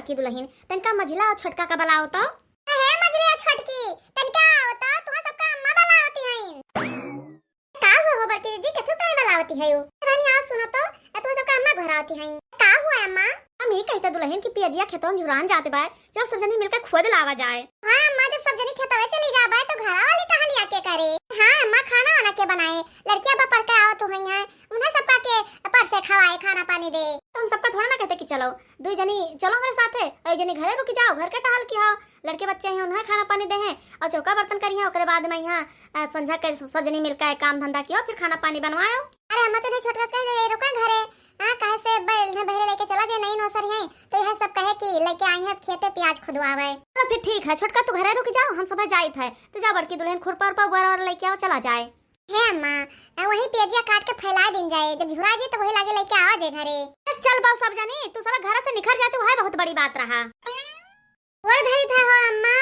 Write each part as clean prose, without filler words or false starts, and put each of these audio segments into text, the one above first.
बड़की दुल्हन तनका मझिला और छोटका का बलाओ तो है मझिला छोटकी तनका होता तुहा सबका अम्मा बलावती हईन का हो बड़की दीदी केथु करे बलावती है यो रानी आ सुनो तो तुहा सबका अम्मा घर आती हईन का हुआ अम्मा हम ही कहते दुल्हन की पियजिया खेतों में झुरान जाते बाय चलो सब जनी मिलकर खुद लावा जाए। हां अम्मा जब सब जनी खेतवे चली जाबे तो घर वाली टहलिया के करे। हां अम्मा खाना वाना के बनाए लड़कियां बा पढ़ के आवत होई हैं उन्हें सबका के पर से खवाए खाना पानी दे। तो हम सबका थोड़ा ना कहते कि चलो दो जनी चलो मेरे साथे एक जनी घरे रुक जाओ घर के टहल की आओ लड़के बच्चे हैं उन्हें खाना पानी दे हैं और चौका बर्तन करिए ओकरे बाद में यहां संझा के सब जनी मिलकर काम धंधा कियो फिर खाना पानी बनवाओ। अरे अम्मा तो छोटका से रुका घरे हां कहे से बैल ने बहरे लेके चला जे नहीं नौसर है तो यह सब कहे कि लेके आई है खेते प्याज खुदवावे। तो फिर ठीक है छोटका तू घरे रुक जाओ हम सब जाइत है तो जा बड़की दुल्हन खुरपा पर और लेके आओ चला जाए। है अम्मा वही प्याजिया काट के फैला दिन जाए जब झुरा जे तो वही लागे लेके आवा जे घरे। चल बाऊ सब जनी तू सब घर से निखर जाते है बहुत बड़ी बात रहा। और धरी था हो अम्मा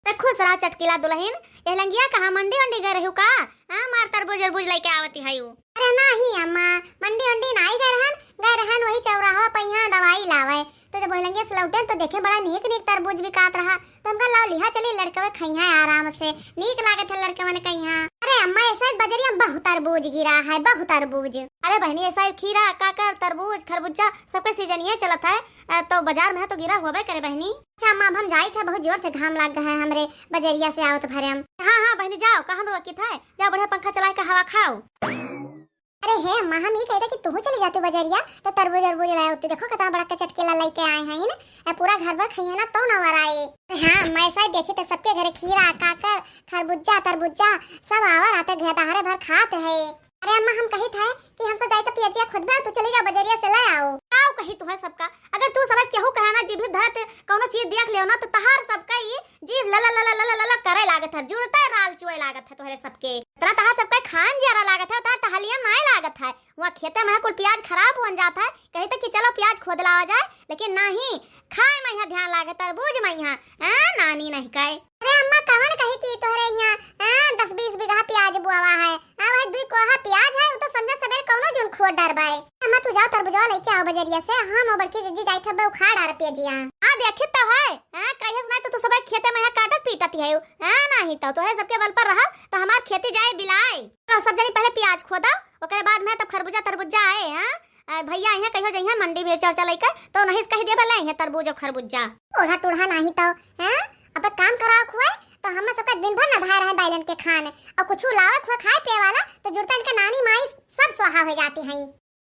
रखो सरा चटकीला दुल्हन ये लंगिया कहां मंडी वंडी गए रहू का हां मार तरबूज लेके आवती है यू। अरे नहीं अम्मा मंडी वंडी नहीं गए रहन वही चौराहा पे यहां दवाई लावे तो जब लंगिया से लौटे तो देखे बड़ा नीक नीक तरबूज बिकात रहा तो हमका लाओ लिहा चली लड़के खइहा आराम से नीक लागत है लड़के मन कहिया। अरे अम्मा ऐसा बजरिया बहुत तरबूज गिरा है बहुत तरबूज। अरे बहनी ऐसा खीरा काकर तरबूज खरबूजा सबके सीजन ये चलत है तो बाजार में तो गिरा होबे करे बहनी। अच्छा अम्मा हम जाई थे बहुत जोर से घाम लाग गए हमरे बजरिया से आवत भरे हम। हां बहनी जाओ कहां हम रोकी थे जाओ बढ़िया पंखा चला के हवा खाओ। अरे हे अम्मा हम ये कहते कि तू चली जाती बजरिया तो तरबूज लाए होती देखो कितना बड़ा का चटकेला लेके आए हैं ना पूरा घर भर खाइए ना तो नवर आए। हां मैं ऐसा देखी तो सबके घरे खीरा काकर खरबूजा तरबूजा सब आवर आते घर हरे भर खाते हैं। अरे अम्मा हम कही थे कि हम तो जाए तो पियजिया खुद में तू चली जा बजरिया से ले आओ। आओ कही तुम्हारे सबका अगर तू सब केहू कहे ना जीभ धरत कोनो चीज देख लियो ना तो तहार सबका ये जीभ लला लला लला लला करे लागत है जुरता राल चुए लागत है तोहरे सबके इतना तहार सबका खान जरा लागत है तहार टहलिया नहीं लागत है वहां खेते में कुल प्याज खराब हो जाता है कही तक कि चलो प्याज खोद लावा जाए लेकिन नहीं खाए में यहाँ ध्यान लागत तरबूज में यहाँ नानी नहीं कहे। अरे अम्मा कवन कही कि तोहरे यहाँ 10-20 बीघा प्याज बुआवा है वह 2 कोहा प्याज है वो तो संजय सवेर कौनो जुन खो डरबाए। अम्मा तू जाओ तरबूजा लेके आओ बजरिया से हम बड़की दीदी जाई थे उखाड़ आ प्याजिया। हां देखे तो है कहिस नहीं तो सब खेते में काटत पीटत है नहीं तो तोहरे सबके बल पर रहा तो हमार खेती जाए बिलाई। तो सब जनी पहले प्याज खोदा ओकरे बाद में तब खरबूजा तरबूजा है हां भैया यहाँ कहियो जइहा मंडी भेड़ चर्चा लेकर तो नहीं कह दे भला है तरबूज और खरबूजा ओढ़ा टूढ़ा नहीं तो हैं अब काम कराओ खुए तो हम सबका दिन भर न धाय रहे बैलन के खाने और कुछ लावे खुए खाए पिए वाला तो जुड़तन के नानी माई सब सोहा हो जाती हैं।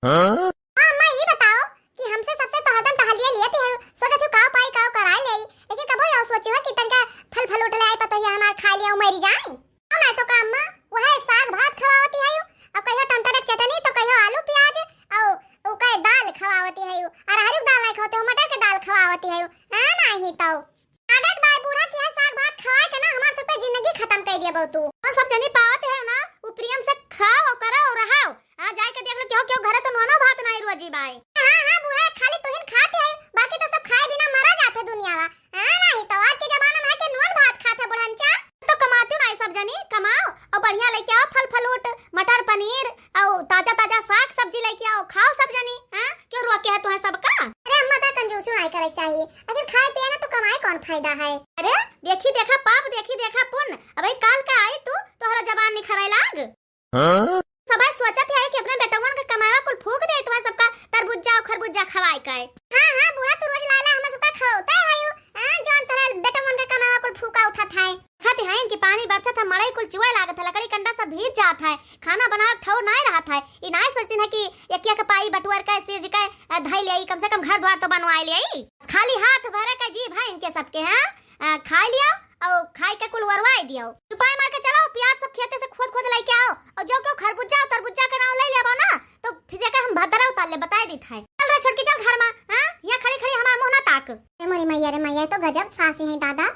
हां अम्मा ये बताओ कि हमसे सबसे तो हरदम टहलिए लिए थे सोचे थे काव पाई काव कराए ले लेकिन कबो यो सोचे हो कि तनका फल फल उठ ले आई पतो ये हमार खा लिया मरी जाए ना तो का अम्मा वह साग भात खवावती है और कहियो टमाटर के चटनी तो कहियो आलू प्याज और का दाल खवावती है अरहर की दाल नहीं खाते हो मटर के दाल खवावती है हां नहीं तो आदत बाय बूढ़ा की साग भात खवाए के ना हमार सबके जिंदगी खत्म कर दिया बहु तू हम सब जनी पावत है ना वो प्रेम से खाओ और करो और रहाओ जाए के देख लो क्यों क्यों घरे तो नोनो भात नहीं रुआ जी बाई। हां बूढ़ा खाली तुहिन खाते है बाकी तो सब खाए बिना मरा जाते दुनिया वा नहीं तो आज के जमाना में के नोन भात खाते बुढ़नचा तो कमाते ना सब जनी कमाओ और बढ़िया लेके आओ फल फलूट मटर पनीर और ताजा ताजा साग सब्जी लेके आओ खाओ सब जनी क्यों रुआ के है तुम्हें सबका। अरे अम्मा का कंजूसी नहीं करे चाहिए अगर खाए पिए ना तो कमाए कौन फायदा है। अरे देखी देखा पाप देखी देखा पुण्य अबे काल का आई तू तोहरा जबान निखरे लाग सब सोचत है कि अपने बेटवन का कमावा कुल फूक दे तुम्हारे सबका तरबूजा और खरबूजा खवाए के। हां बूढ़ा तू रोज लाला हम सबका खाओता है जान तोरा बेटवन का कमावा कुल फूका उठत है खाते हैं कि पानी बरसत है मड़ई कुल चुए लागत है लकड़ी कंडा सब भीज जात है खाना बना ठौर नहीं रहा था ये नहीं सोचती है कि एकिया के पाई बटुअर का सिर का धई ले कम से कम घर द्वार तो बनवाई ले खाली हाथ भरे का जीभ है इनके सबके हैं खा लिया और खाई के कुल वरवाई दियो चुपाई मार के चलो प्याज सब खेते से खोद लेके आओ और जो क्यों खरबूजा और तरबूजा का नाम ले लेबो ना तो फिर जाके हम भदरा उतार ले बताए दी था चल रे छोटकी चल घर में हां यहां खड़ी खड़ी हमारा मुंह ना ताक। मोरी मैया रे मैया तो गजब सासी है दादा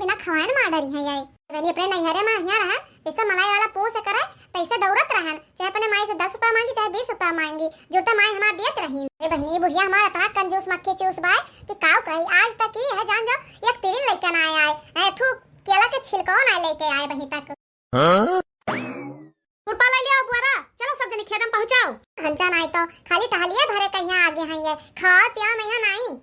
बिना खवाए न मार डरी है ये रानी अपने नैहरे में यहाँ रहे जैसे मलाई वाला पों से करे तैसे दौड़त रहन चाहे अपने माई से 10 रुपया मांगी चाहे 20 रुपया मांगी जोटा माई हमार देत रही। ए बहनी बुढ़िया हमारा इतना कंजूस मक्खी चूस बाय कि काव कही आज तक ही है जान जाओ एक तिरिन लेके ना आए ठू केला के छिलको ना लेके आए बही तक। पुरपा ले लिया बुआरा चलो सब जने खेत में पहुंचाओ। हंचा नहीं तो खाली टहलिए भरे कहीं आगे हैं ये खाओ पिया में यहाँ नहीं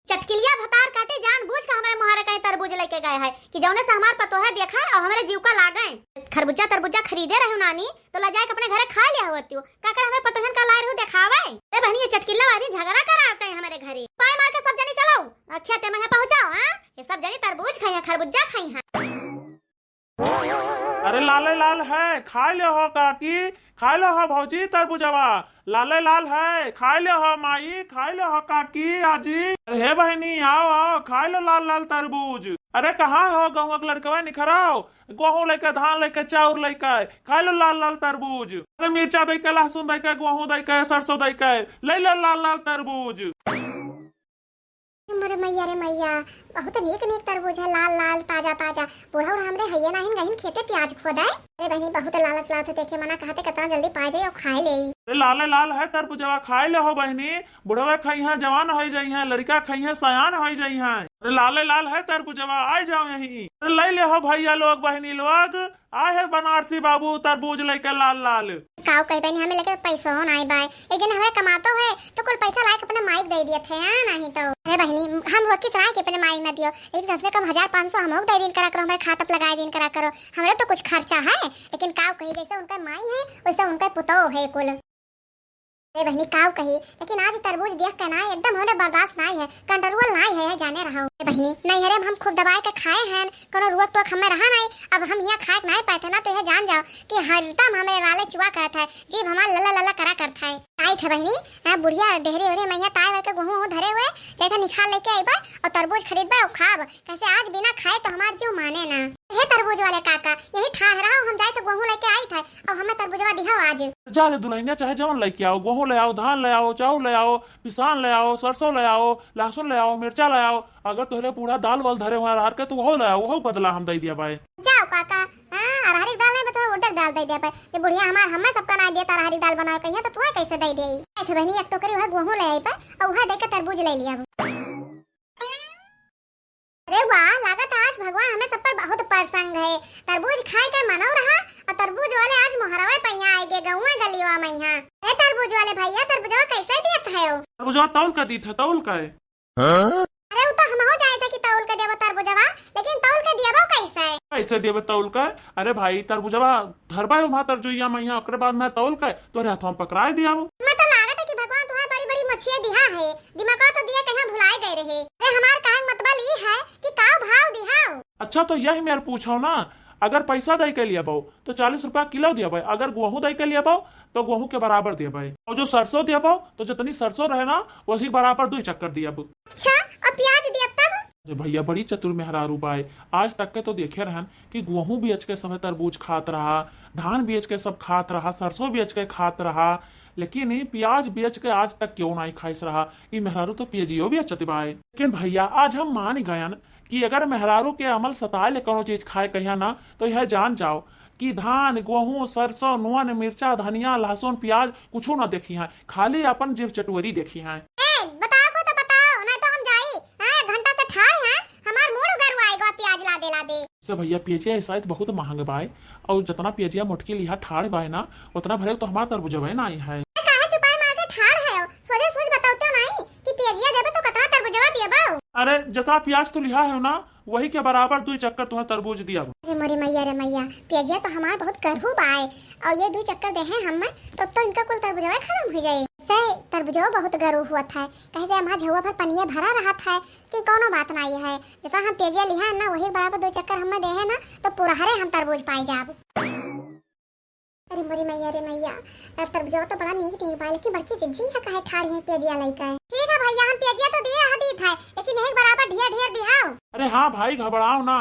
चटकिलिया भतार काटे जानबूझ के हमारे मोहरे कहीं तरबूज लेके गए है कि जौने से हमार पतोहे देखा है और हमारे जीव का लागे। खरबूजा तरबूजा खरीदे रहे नानी तो ला जाए के अपने घरे खा लिया होती हो का कर हमारे पतोहन का लाए रहू देखावे। अरे बहनी ये चटकिल्ला वाली झगड़ा कराते हैं हमारे घरे पाए मार के सब जनी चलो खेते में पहुंचाओ। हां ये सब जनी तरबूज खाई है खरबूजा खाई है। अरे लाले लाल है खा ले हो काकी खा ले हो भौजी तरबूजवा लाले लाल है खा ले हो माई खा ले हो काकी आजी। अरे हे बहनी आओ आओ खा लो लाल लाल तरबूज। अरे कहाँ हो गहूँ के लड़कवा निखराओ गेहूँ लेके धान लेके चाउर लेके खा लो लाल लाल तरबूज। अरे मिर्चा दे के लहसुन दे के गेहूँ दे के सरसों दे के ले लो लाल लाल तरबूज। अरे मैया रे मैया बहुत नीक नीक तरबूज है लाल लाल ताजा ताजा बूढ़ा बूढ़ा हमरे हैया नहीं गहिन खेते प्याज खोदाए। अरे बहनी बहुत लालच लाते देखे मना कहते कितना जल्दी पा जाए और खाए ले। लाले लाल है तरबूजवा खाए ले हो बहनी बुढ़वा खाई है जवान हो जाई है लड़का खाई है सयान हो जाई है। अरे लाले लाल है तरबूजवा आ जाओ यहीं। अरे ले ले हो भैया लोग बहनी लोग आए है बनारसी बाबू तरबूज लेके लाल लाल। काव कह बहनी हमें लेके पैसा हो नहीं बाय एक दिन हमें कमातो है तो कुल पैसा लाके अपने माइक दे दिए थे हां नहीं तो। अरे बहनी हम रोकी तरह के अपने माइक न दियो एक कम से कम 1500 हम दे दिन करा करो हमारे खाता पे लगा दिन करा करो हमारे तो कुछ खर्चा है। लेकिन काव कही जैसे उनका माई है वैसे उनका पुतौ है कुल। अरे बहनी काव कही लेकिन आज तरबूज देख के ना एकदम होने बर्दाश्त नहीं है कंट्रोल नहीं है जाने रहा हूं। बहनी नहीं अरे हम खूब दबाए के खाए हैं कोनो रुक तो हमें रहा नहीं अब हम यहाँ खाए नहीं पाते ना तो यह जान जाओ कि हरदम हमारे नाले चुआ करता है जीभ हमारा लला लला करा करता है। आई थे बहनी बुढ़िया डेहरी हो रही मैया ताए के गेहूं धरे हुए जैसे निकाल लेके आईबा और तरबूज खरीदबा और खाब कैसे आज बिना खाए तो हमार जीव माने ना। हे तरबूज वाले काका यही ठाह रहा हम जाए तो गेहूं लेके आई थे और हमें तरबूजवा दिखाओ आज। जा दुल्हनिया चाहे जवन लेके आओ गेहूं ले आओ धान ले आओ चाउर ले आओ पिसान ले आओ सरसों ले आओ लहसुन ले आओ मिर्चा ले आओ अगर तुहरे पूरा दाल वाल धरे हुए रहा के तो वो ले आओ वो बदला हम दे दिया भाई। जाओ काका अरहरी दाल में तो उड़द दाल दे दिया भाई ये बुढ़िया हमें सबका ना दिया अरहरी दाल बना कहिए तो तुम्हें कैसे दे देई। ऐसे बहनी एक टोकरी है गेहूं ले आई पर और वह देके तरबूज ले लिया। अरे वाह लागत आज भगवान हमें सब पर बहुत प्रसन्न है तरबूज खाए के मनो रहा और तरबूज वाले आज मोहरवे पहिया आएगे गौवा गलियों में यहाँ। अरे तरबूज वाले भैया तरबूजवा कैसे दिया था हो तरबूजवा तौल का दी था तौल का है। अरे वो तो हम हो जाए था कि तौल के देबो तरबूजवा लेकिन तौल के दियाबो कैसे कैसे देबो तौल का। अरे भाई तरबूजवा धरबा वहां तरजुइया में यहाँ ओकरे बाद मैं तौल का तोरे हाथों में पकड़ाए दिया वो। मैं तो लागत है कि भगवान तुम्हारी बड़ी बड़ी मछलियां दिया है दिमाग तो दिया कहीं भुलाए गए रहे। अरे हमार कहने मतलब ये है कि का भाव दिहाओ। अच्छा तो यही मेरे पूछो ना अगर पैसा दे के लिया पाओ तो 40 रुपया किलो दिया भाई अगर गेहूं दे के लिया पाओ तो गेहूं के बराबर दिया भाई और जो सरसों दिया पाओ तो जितनी सरसों रहे ना वही बराबर 2 चक्कर दिया। अच्छा और प्याज दिया तब। भैया बड़ी चतुर मेहरारू बाई आज तक के तो देखे रहन कि गेहूं बेच के समय तरबूज खात रहा धान बेच के सब खात रहा सरसों बेच के खात रहा लेकिन प्याज बेच के आज तक क्यों नहीं खाइस रहा ये मेहरारू तो पेजियो भी अच्छा बाई। लेकिन भैया आज हम मान गयन कि अगर मेहरारू के अमल सताए ले कोनो चीज खाए कहिया ना तो यह जान जाओ कि धान गेहूं सरसों नून मिर्चा धनिया लहसुन प्याज कुछ ना देखी है खाली अपन जीव चटवरी देखी है। बताओ तो बताओ नहीं तो हम जाई घंटा से ठाड़ है हमार मूड उगर आएगा प्याज ला दे से भैया पेजिया शायद बहुत महंग बाय और जितना पेजिया मोटकी लिहा ठाड़ बाय ना उतना भरे तो हमारा तरबूजवा ना आई है। अरे जितना प्याज तो लिहा है ना वही के बराबर 2 चक्कर तुम्हें तरबूज दिया। अरे मोरी मैया रे मैया प्याजिया तो हमारे बहुत करहु बाय और ये 2 चक्कर दे हैं हम तब तो इनका कुल तरबूजवा खत्म हो जाए। से तरबूजवा बहुत गरू हुआ था कहते हमारा झुआ भर पनिया भरा रहा था कि कोनो बात नहीं है जितना हम प्याजिया लिहा ना वही बराबर 2 चक्कर हमें दे है ना तो पूरा हरे हम तरबूज पाई जाब। अरे मोरी मैया रे मैया तरबूजवा तो बड़ा नीक बाय लेकिन बड़की जिज्जी है काहे ठाड़ी है प्याजिया लइका ठीक है भैया हम प्याजिया तो दिए हदी था लेकिन एक बराबर ढेर ढेर दिहाओ। अरे हाँ भाई घबराओ ना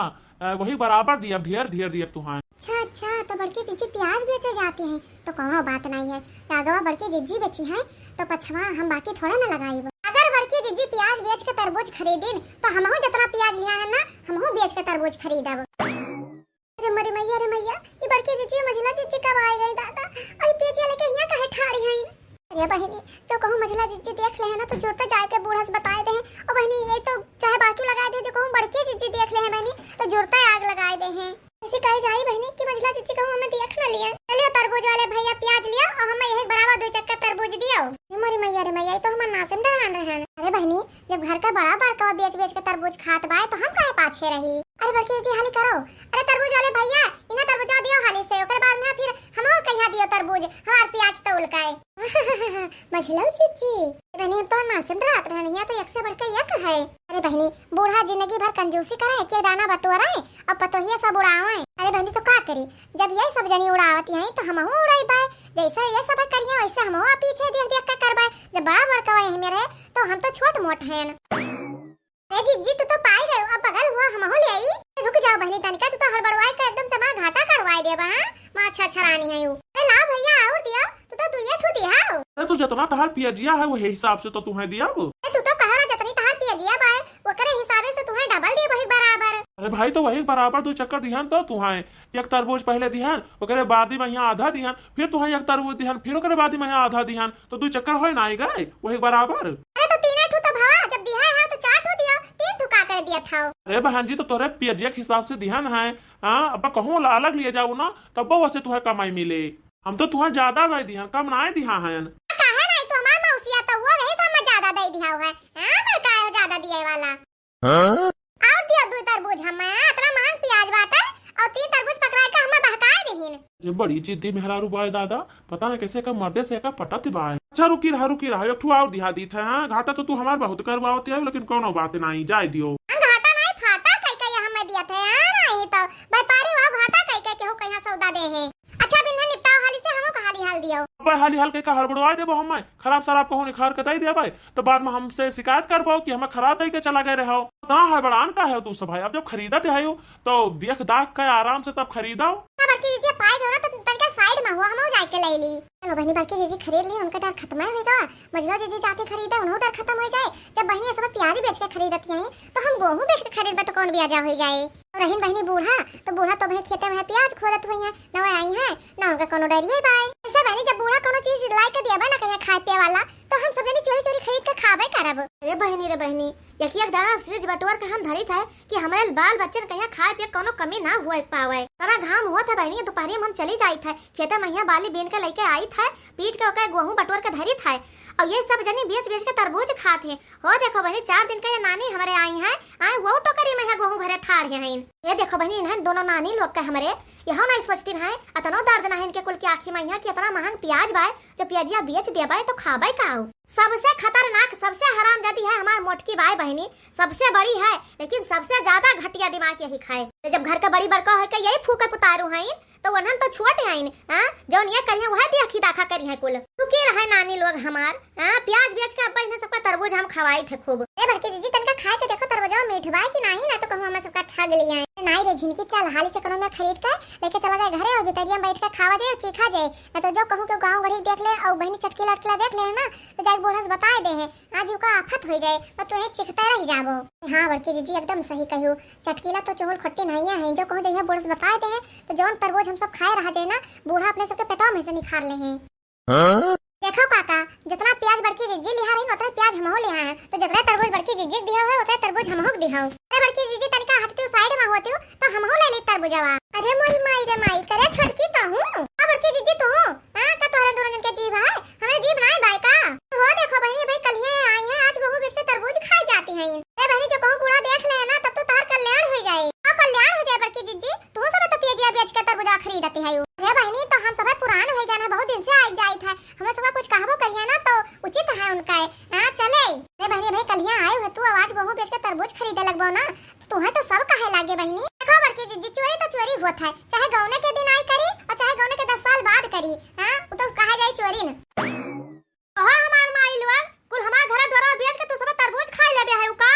वही बराबर दिया ढेर ढेर दिया तुम्हारे। अच्छा तो बड़की जिज्जी प्याज बेचे जाती हैं तो कोनो बात नहीं है आगवा बड़की जिज्जी बेची है तो पछवा हम बाकी थोड़ा ना लगाई। अगर बड़की जिज्जी प्याज बेच के तरबूज खरीदिन तो हमहू जितना प्याज लिया है ना हमहू बेच के तरबूज खरीदब। अरे मरी मैया रे मैया ये बड़की जिज्जी मझला जिज्जी कब आई गई दादा आई पेजिया लेके यहाँ काहे ठाड़ी है। अरे बहनी जो कहूँ मझला जिज्जी देख ले है ना तो जोड़ते जाए के बूढ़ा से बताए दे और बहनी ये तो चाहे बाकी लगा दे जो कहूँ बड़की जिज्जी देख ले है बहनी तो जोड़ते आग लगाए दे हैं ऐसी कही जाए बहनी कि मझला जिज्जी कहूँ हमें देख न लिया चलिए तरबूज वाले भैया प्याज लिया और हमें यही बराबर 2 चक्कर तरबूज दिया। मरी मैया रे मैया तो हमारे नासिम डरान रहे हैं। अरे बहनी जब घर का बड़ा बड़का के रही। अरे बड़की जी हाली करो, अरे तरबूज वाले भैया इन्हें तरबूज दियो हाली से, ओकर बाद में फिर हमहु कहिया दियो तरबूज, हमार प्याज तौल काए। मछलौ चीची बहनी तो ना सुन रात रहनी है तो एक से बढ़ के एक है। अरे बहनी बूढ़ा जिंदगी भर कंजूसी करे के दाना बटोरा है और पतोहिया सब उड़ावे। अरे बहनी तो का करी, जब ये सब जनी उड़ावती है तो हमहु उड़ाई बाय, जैसे ये सब करिए वैसे हमहु पीछे देख देख के करबाय। जब बड़ा बड़का है मेरे तो हम तो छोट मोट हैं। अरे जीजी तू तो पाई गए, अब बगल हुआ हमहु ले आई। रुक जाओ बहनी तनिका, तू तो हड़बड़वाई के एकदम से मां घाटा करवाई देबा। हां मां छछरानी है यू। अरे ला भैया और दिया, तू तो दुइया ठू दिया। अरे तू जितना तहार पियजिया है वही हिसाब से तो तुम्हें दिया वो। तू तो कहा ना जितनी तहार पियजिया बाय वो करे हिसाबे से तुम्हें डबल दे वही बराबर। अरे भाई तो वही बराबर दो चक्कर दिहन तो तुम्हें एक तरबूज पहले दिहन, ओकरे बाद में यहाँ आधा दिहन, फिर तुम्हें एक तरबूज दिहन, फिर ओकरे बाद में यहाँ आधा दिहन, तो दो चक्कर होय ना आई गए वही बराबर। अरे तो तीन ठू तो भवा, जब दिया है तो चार ठू दिया, तीन ठू का कर दिया था। अरे बहन जी तो तोरे पियजिया के हिसाब से दिहन है। हाँ अब कहूँ अलग लिए जाओ ना तब वैसे तुम्हें कमाई मिले। हम तो तुम्हें ज्यादा नहीं दिहन, कम ना दिया है। काहे नहीं तो हमार मौसिया तो वो रहे तो मैं ज्यादा दे दिया है। हां बड़का है ज्यादा दिए वाला। और दिया दो तरबूज हमें, इतना महंग प्याज बात है और तीन तरबूज पकड़ाए के हमें बहकाए देहिन। ये बड़ी जिद्दी मेहरारू बाय दादा, पता नहीं कैसे का मर्दे से का पटत बाय। अच्छा रुकी रहा एक ठू और दिहा दी था। हाँ घाटा तो तू हमार बहुत करवाती है, लेकिन कोनो बात नहीं जाए दियो। घाटा नहीं फाटा कई कई हमें दिया था यार, नहीं तो व्यापारी वहां घाटा कई कई के हो कहां सौदा दे है। अच्छा बिन्ना निपटाओ हाली से हमो हाली हाल दियो। अब हाली हाल के का हड़बड़वा देबो हमें, खराब शराब कहूं निखार के दई देबे तो बाद में हमसे शिकायत करबो कि हमें खराब दई के चला गए रहो। ना है बड़ान का है तू सब भाई, अब जब खरीदत है तो देख दाख के आराम से तब खरीदो। बड़की जीजी पाई गयो ना तो तनका साइड में हुआ हमो जाके ले ली। चलो बहनी बड़की जीजी खरीद ली, उनका डर खत्म होएगा। मजलो जीजी जाके खरीदे उन्हों डर खत्म हो जाए। जब बहनी सब प्याज बेच के खरीदती हैं तो हम गेहूं बेच के खरीदबे तो कौन ब्याजा हो जाए। और रहीन बहनी बूढ़ा तो भाई खेते में प्याज खोदत हुई है, न आई है ना उनका कोनो डरिए बाय। ऐसे बहनी जब बूढ़ा कोनो चीज लाई के दियाबे ना कहीं खाए पिए वाला तो हम सब जनी चोरी चोरी खरीद के खाबे करब। रे बहनी एक दाना फ्रिज बटोर के हम धरी था कि हमारे बाल बच्चन कहीं खाए पिए कोनो कमी ना हुआ पावे। तना घाम हुआ था बहनी, दोपहरी में हम चली जाई था खेते में, बाली बेन के लेके आई था, पीट के ओके गेहूं बटोर के धरी था और ये सब जनी बेच बेच के तरबूज खाते हैं। हो देखो बहनी 4 दिन का ये नानी हमारे आई है, आए वो टोकरी में गेहूं भरे ठाड़ हैं। ये देखो बहनी इन्हें दोनों नानी लोग का हमारे यहाँ नहीं सोचती है अतनो दर्द ना है इनके कुल की आँखी में कि इतना महंग प्याज बाय जो प्याजिया बेच दिया बाय तो खाबाई का। सबसे खतरनाक सबसे हरामजादी है हमार मोटकी बाय बहनी, सबसे बड़ी है लेकिन सबसे ज्यादा घटिया दिमाग यही खाए। तो जब घर का बड़ी बड़का है के यही फूकर पुतारू है तो वनन तो छोटे हैं। हां जौन ये करिए वह देखी दाखा करी है कुल रुके रहे नानी लोग हमार। हां प्याज बेच के अब्बा इन्हें सबका तरबूज हम खवाई थे खूब। ए बड़की जीजी तनका खाए के देखो तरबूजा मीठ बाय कि नहीं, ना तो कहूं हम सबका ठग लिया है। नहीं रे झिनकी चल हाली से कोनो में खरीद के लेके चला जाए घरे और भितरिया में बैठ के खावा जाए और चीखा जाए। ना तो जो कहूं के गांव गढ़ी देख ले और बहनी चटकी लटकला देख ले ना तो जाके बूढ़ा से बता दे है आज का आफत हो जाए तो तू चिखता रह जाबो। हां बड़की जीजी एकदम सही कहू, चटकीला तो चोल खट्टी नहीं है, जो कहूं जइया बूढ़ा से बता दे है तो जौन तरबूज हम सब खाए रहा जाए ना बूढ़ा अपने सबके पेटवा में से निखार ले हैं। देखो काका जितना प्याज बड़की जीजी लिहा रही उतना प्याज हमहु लिहा है, तो जितना तरबूज बड़की जीजी दिया है उतना तरबूज हमहु दिहा। अरे बड़की जीजी तनिका हटती साइड में होती तो हमहु ले ली तरबूजवा। अरे मोई माई रे माई करे छटकी तो हूं। हां बड़की जीजी तो हूं। हां का तोरे दोनों जन के जीभ है, हमें जीभ नहीं बाय का। हो देखो बहनी भाई कल ही आई है, आज गेहूं बेच के तरबूज खाई जाती हैं। ए बहनी जो कहूं पूरा देख ले ना तब तो तार कल्याण हो जाए। हां कल्याण हो जाए बड़की जीजी, तू सब तो प्याजिया बेच के तरबूजा खरीदती है। अरे बहनी तो हम सब पुरान हो गए ना, बहुत दिन से आ जाई था, हमें सब कुछ कहबो करिए ना तो उचित है उनका। हां चले रे बहनी भाई कल ही आए हो तू, आवाज गेहूं बेच के तरबूज खरीदे लगबो ना तो है तो सब कहे लागे बहनी। देखो बड़की जीजी चोरी तो चोरी होत है, चाहे गौने के दिन आई करी और चाहे गौने के 10 साल बाद करी। हां वो तो कहा जाए चोरी न। हां हमार माई लोग कुल हमार घर द्वारा बेच के तू सब तरबूज खाई लेबे है का।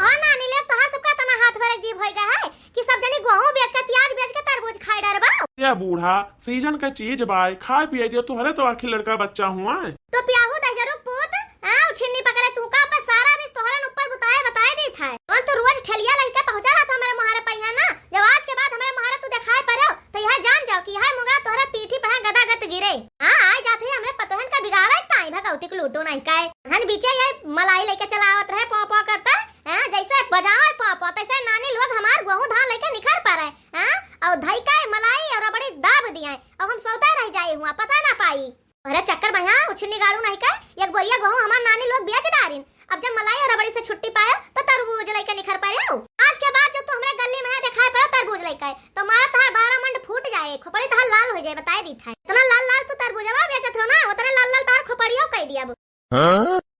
हां नानी ले तोहार सबका तना हाथ भरे जीव होई गए है कि सब जनी गेहूं बेच के प्याज बेच के तरबूज खाई डरबा। ये बूढ़ा सीजन का चीज बाय खाए पिए दियो तो हरे तो आखिर लड़का बच्चा हुआ है तो प्याहू दशरू पूत। हां छिन्नी पकड़े तू का पर सारा दिन तोहरन ऊपर बताए दी था और तो रोज ठेलिया लेके पहुंचा रहा था हमारे मोहरे पहिया ना। जब आज के बाद हमारे मोहरे तू दिखाए परो तो यह जान जाओ कि यह मुंगा तोहरे पीठी पे गदा गत गिरे। हां आ जाते हमरे पतोहन का बिगाड़ा ताई भगौती को लूटो नहीं काए हन बीचे ये मलाई लेके चलावत रहे पौ पौ करता। हां जैसे बजाओ पौ पौ तैसे नानी लोग हमार गेहूं धान लेके निखर पड़े। हां और धई का मलाई और बड़ी दाब दिए और हम सौता रह जाए हुआ पता ना पाई। अरे चक्कर भैया उछनी गाड़ू नहीं का एक बोरिया गेहूं हमार नानी लोग बेच डारिन। अब जब मलाई और रबड़ी से छुट्टी पाया तो तरबूज लेके निखर पाए। आज का तो मारा तहार 12 मंड फूट जाए, खोपड़ी तहार लाल हो जाए, बताए दी था। इतना लाल लाल तू तरबूजवा बेचत हो ना, उतना लाल लाल तहार खोपड़ियो कह दिया।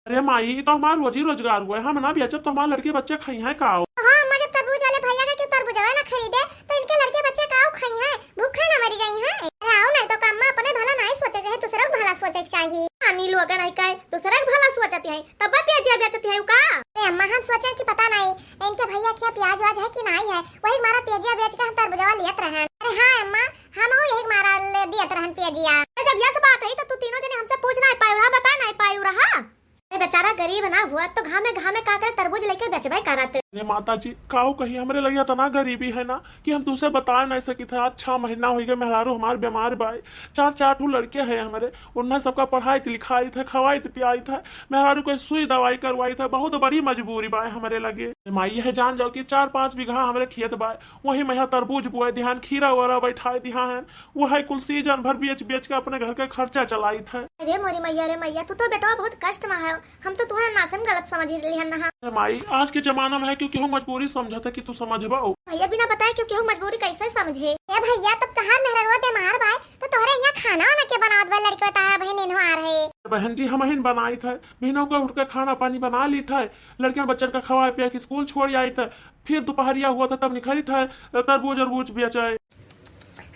अरे माई, ये तो हमारा रोजी रोजगार हुआ है, हम ना बेचब तो हमारे लड़के बच्चे खाई हैं का। हाँ अम्मा, जब तरबूज वाले भैया का क्यों तरबूजवा ना खरीदे तो इनके लड़के बच्चे का खाई हैं, भूखे ना मरी जाई हैं। अरे आओ नहीं तो अम्मा अपने भला नहीं सोचे है, दूसरा का भला सोचे चाहिए। नीलू अगर नहीं कहे दूसरा का भला सोचती है तब प्याजिया बेचती है का। अरे अम्मा हम सोचे कि पता नहीं इनके भैया क्या प्याज वाज है कि नहीं है, वही मारा प्याजिया बेच के हम तरबूजवा लियत रहन। अरे हाँ अम्मा, हम हो यही मारा ले दियत रहन प्याजिया। जब यह सब बात है तो तू तीनों जने हमसे पूछना है पायु रहा, बता नहीं पायु रहा। बेचारा गरीब ना हुआ तो घामे का कर तरबूज लेके बेचबे करत। अरे माता जी, काऊ कही हमरे लगे इतना गरीबी है ना कि हम तुझसे बता नहीं सकी था। आज 6 महीना हो गए मेहरारू हमारे बीमार बाई, 4 ठू लड़के हैं हमारे, उन्हें सबका पढ़ाई लिखाई था, खवाई पियाई था, मेहरारू को सुई दवाई करवाई था। बहुत बड़ी मजबूरी बाय हमारे लगे। माई है जान जाओ कि 4-5 बीघा हमारे खेत बाय, वही मैं तरबूज बुआई ध्यान, खीरा वरा बैठाए ध्यान, वही कुल सीजन भर बेच के अपने घर का खर्चा चलाई था। अरे मोरी मैया, रे मैया, तू तो बेटा बहुत कष्ट में है, हम तो तुम्हारा नासम गलत समझ लिया ना। माई आज के जमाना में है क्योंकि हम मजबूरी समझा था कि तू समझबा। भैया बिना बताए क्योंकि हम मजबूरी कैसे समझे। ए भैया तब तहार मेहरवा बीमार बाय तो तोहरे यहाँ खाना वाना के बनावत बा, लड़के तारा बहन आ रहे। बहन जी हम हिन बनाई था, बहनों को उठ कर खाना पानी बना ली था, लड़कियां बच्चन का खवा पिया के स्कूल छोड़ आई था, फिर दोपहरिया हुआ था तब निकली था तरबूज बेचाए।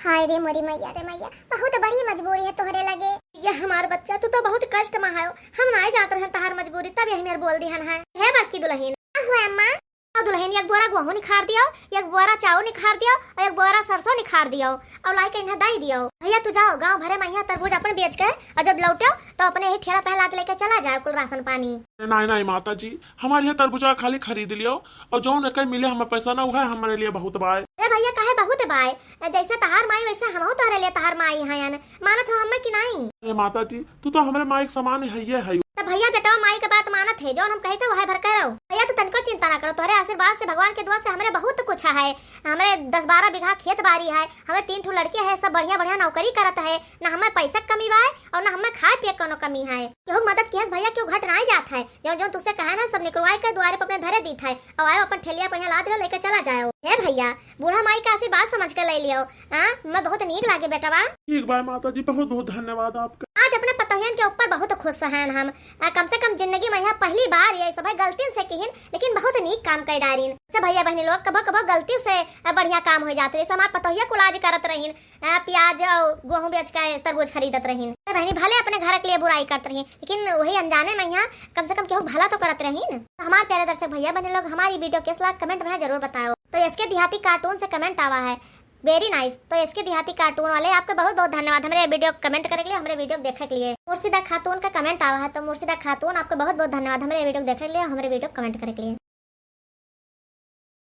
हाय रे मोरी मैया, रे मैया, बहुत बड़ी मजबूरी है तोहरे लगे। ये हमार बच्चा तू तो बहुत कष्ट में है, हम नहीं जाते रहन तहार मजबूरी, तब यही मेरे बोल दिहन है बाकी दुल्हन। हुआ अम्मा? दुल्हन एक बोरा गेहूं निखार दियो, एक बोरा चावल निखार दियो और एक बोरा सरसों निखार दियो और लाई के इन्हें दाई दियो। भैया तू जाओ गांव भरे मैया तरबूज अपन बेच के और जब लौटो तो अपने ही ठेला पहला लेके चला जाओ कुल राशन पानी। नहीं माता जी, हमारे यहाँ तरबूजा खाली खरीद लियो और जो न मिले हमें पैसा ना हुआ हमारे लिए बहुत बाय। अरे भैया काहे बहुत बाय, जैसे तहार माई वैसे हम तोहरे लिए तहार माई है, मानत हो हमें कि नहीं। अरे माता जी तू तो हमारे माई के समान है। तो भैया बेटा माई के बात मानत है, जो हम कहते वह भर करो। भैया तू तनको चिंता ना करो, तोहरे आशीर्वाद से भगवान के दुआ से हमारे बहुत कुछ है। हमारे 10-12 बीघा खेत बाड़ी है, हमारे 3 ठो लड़के हैं, सब बढ़िया नौकरी करत है, ना हमें पैसा कमी बा और ना हमें खाए पिए कोनो कमी है। क्यों मदद किया भैया, क्यों घट नहीं जात है, जो तुझसे कहा ना सब निकलवाए के द्वारे पर अपने धरे दी था और आयो अपन ठेलिया पहिया ला दियो लेके चला जाओ। हे भैया बूढ़ा माई का आशीर्वाद समझ के ले लियो। मैं बहुत नीक लागे बेटा बा। ठीक बा माता जी, बहुत बहुत धन्यवाद आपका। आज अपने पतोहियन के ऊपर बहुत खुश हैं हम, कम से कम जिंदगी में यहाँ पहली बार ये सब गलती से किहिन लेकिन बहुत नीक काम कर डारिन। से भैया बहनी लोग कभी गलती से बढ़िया काम हो जाते हैं। हमारे पतोहिया कुलाज करत रहीन, प्याज और गेहूं बेच के तरबूज खरीदत रहीन। बहनी भले अपने घर के लिए बुराई करते रहीन लेकिन वही अनजाने में यहाँ कम से कम केहू भला तो करत रहीन। तो हमारे प्यारे दर्शक भैया बहनी लोग हमारी वीडियो के सलाह कमेंट में जरूर बताओ। तो इसके देहाती कार्टून से कमेंट आवा है, वेरी नाइस। तो इसके देहाती कार्टून वाले आपका बहुत बहुत धन्यवाद हमारे वीडियो कमेंट करने के लिए, हमारे वीडियो देखने के लिए। मुर्शिदा खातून का कमेंट आवा है, तो मुर्शिदा खातून आपका बहुत बहुत धन्यवाद हमारे वीडियो देखने के लिए, हमारे वीडियो कमेंट करने के लिए।